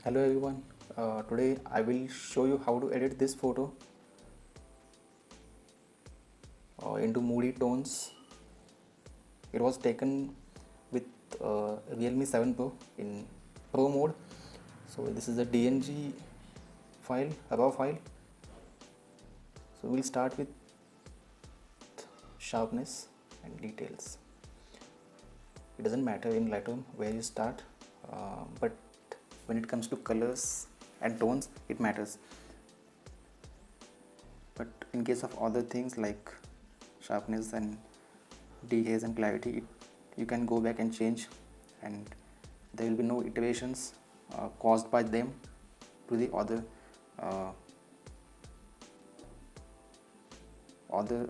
Hello everyone. Today I will show you how to edit this photo into moody tones. It was taken with Realme 7 Pro in Pro mode. So this is a DNG file, a raw file. So we'll start with sharpness and details. It doesn't matter in Lightroom where you start, but when it comes to colors and tones, it matters. But in case of other things like sharpness and dehaze and clarity, you can go back and change, and there will be no iterations caused by them to the other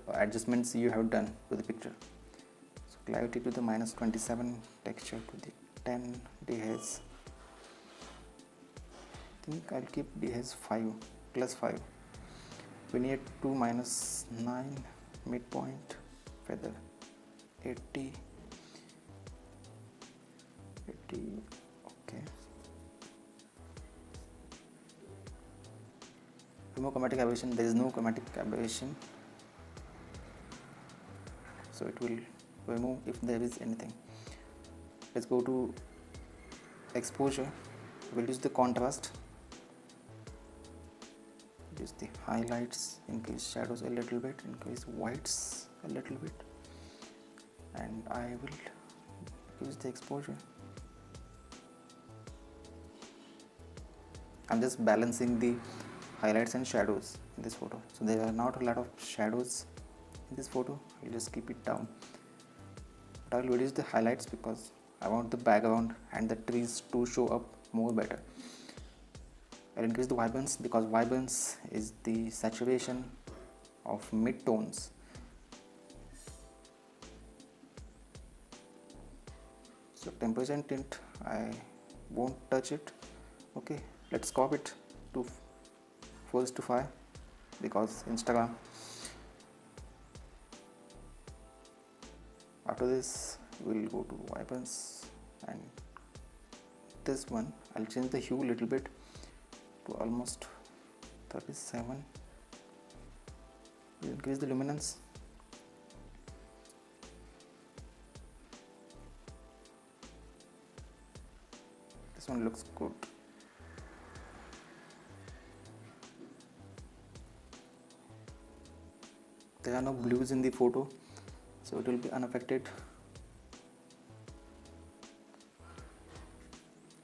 adjustments you have done to the picture. So clarity to the -27, texture to the 10, dehaze, I think I'll keep dehaze 5 plus 5, vignette to -9, midpoint, feather 80, okay. Remove chromatic aberration. There is no chromatic aberration, so it will remove if there is anything. Let's go to exposure. We'll use the contrast, use the highlights, increase shadows a little bit, increase whites a little bit, and I will use the exposure. I'm just balancing the highlights and shadows in this photo. So there are not a lot of shadows in this photo. I'll just keep it down, but I'll reduce the highlights because I want the background and the trees to show up more better. I'll increase the vibrance because vibrance is the saturation of mid-tones. So temperature and tint, I won't touch it. Okay, let's crop it to 4:5 because Instagram. After this we'll go to vibrance, and this one I'll change the hue a little bit to almost 37. We'll increase the luminance. This one looks good. There are no blues in the photo, so it will be unaffected.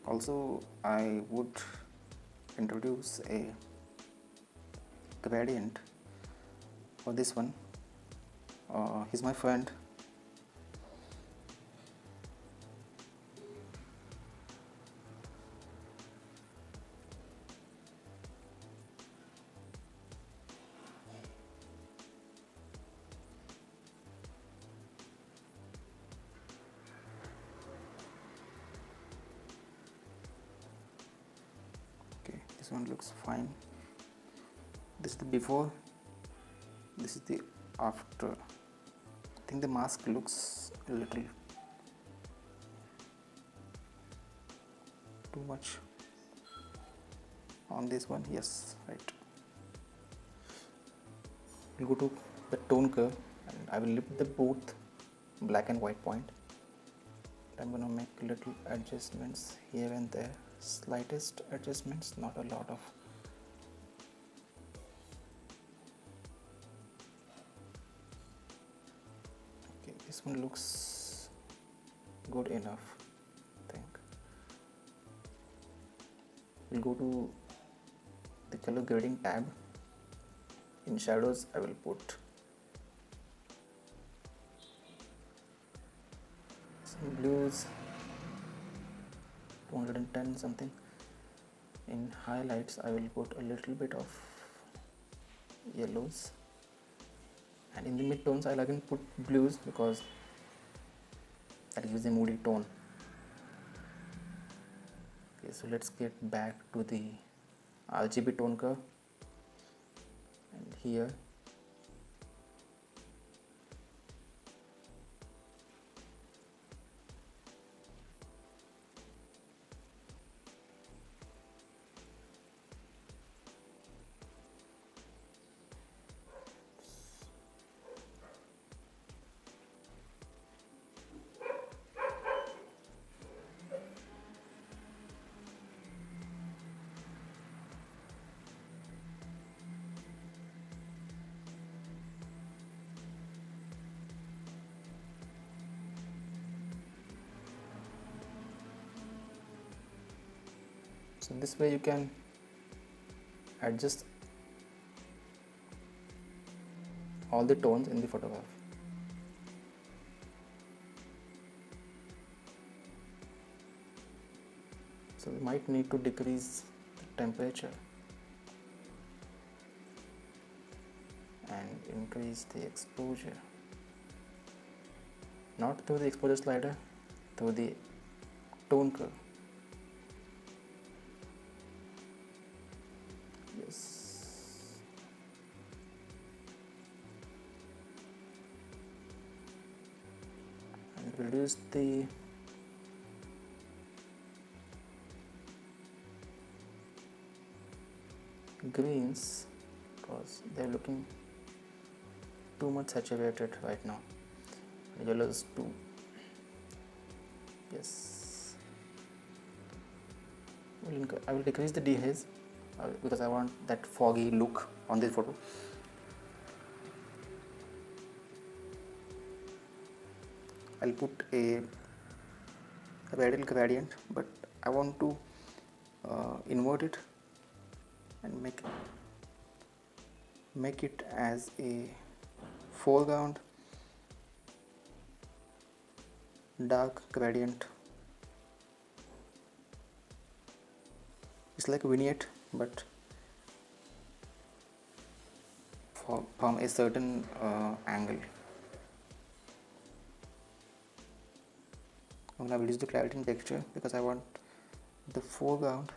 Also, I would introduce a gradient for this one. He's my friend. Okay, this one looks fine. This is the before, this is the after. I think the mask looks a little too much on this one. Yes, right. We'll go to the tone curve, and I will lift the both black and white point. I'm gonna make little adjustments here and there, slightest adjustments, not a lot of. Okay, this one looks good enough, I think. We'll go to the color grading tab. In shadows I will put some blues, 210 something. In highlights I will put a little bit of yellows, and in the mid-tones I'll again put blues because that gives a moody tone. Okay, so let's get back to the RGB tone curve, and here So this way you can adjust all the tones in the photograph. So we might need to decrease the temperature and increase the exposure, not through the exposure slider, through the tone curve. Yes. And reduce the greens because they're looking too much saturated right now. Yellows too. Yes. I will decrease the dehaze because I want that foggy look on this photo. I'll put a radial gradient, but I want to invert it and make it as a foreground dark gradient. It's like a vignette, but from a certain angle. I'm going to reduce the clarity and texture because I want the foreground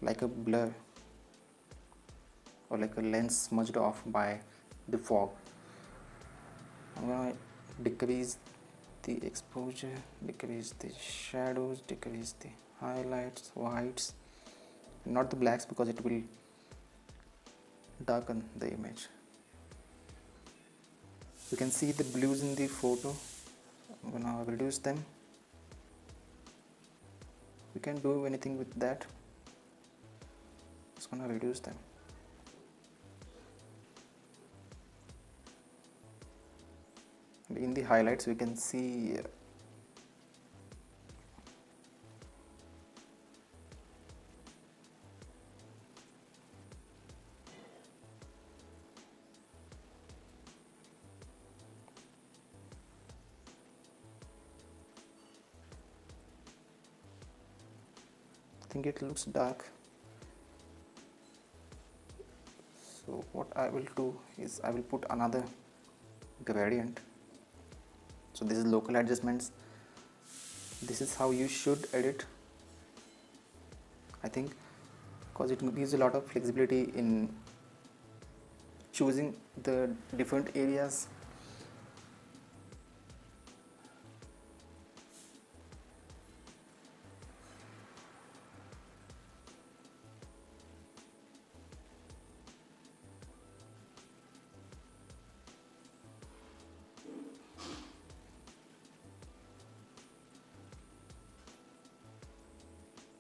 like a blur or like a lens smudged off by the fog. I'm going to decrease the exposure, decrease the shadows, decrease the highlights, whites, not the blacks because it will darken the image. You can see the blues in the photo. I'm going to reduce them. You can't do anything with that. Just going to reduce them. And in the highlights we can see I think it looks dark. So what I will do is I will put another gradient. So this is local adjustments. This is how you should edit, I think, because it gives a lot of flexibility in choosing the different areas.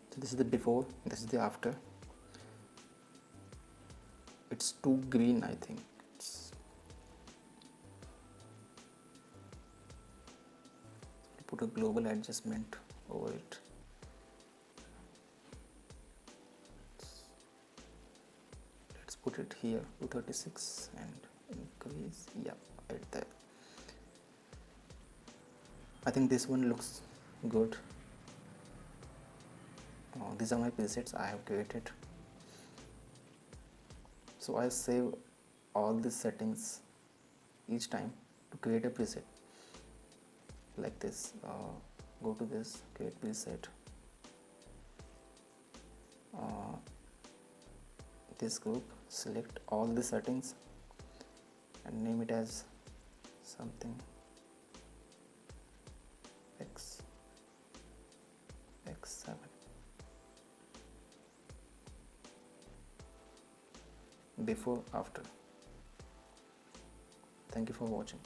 So this is the before, this is the after. It's too green, I think. Put a global adjustment over it. Let's put it here, 236, and increase, yeah, right there. I think this one looks good. These are my presets I have created. So I save all these settings each time to create a preset like this. Go to this, create preset, this group, select all the settings and name it as something X7. Before, after. Thank you for watching.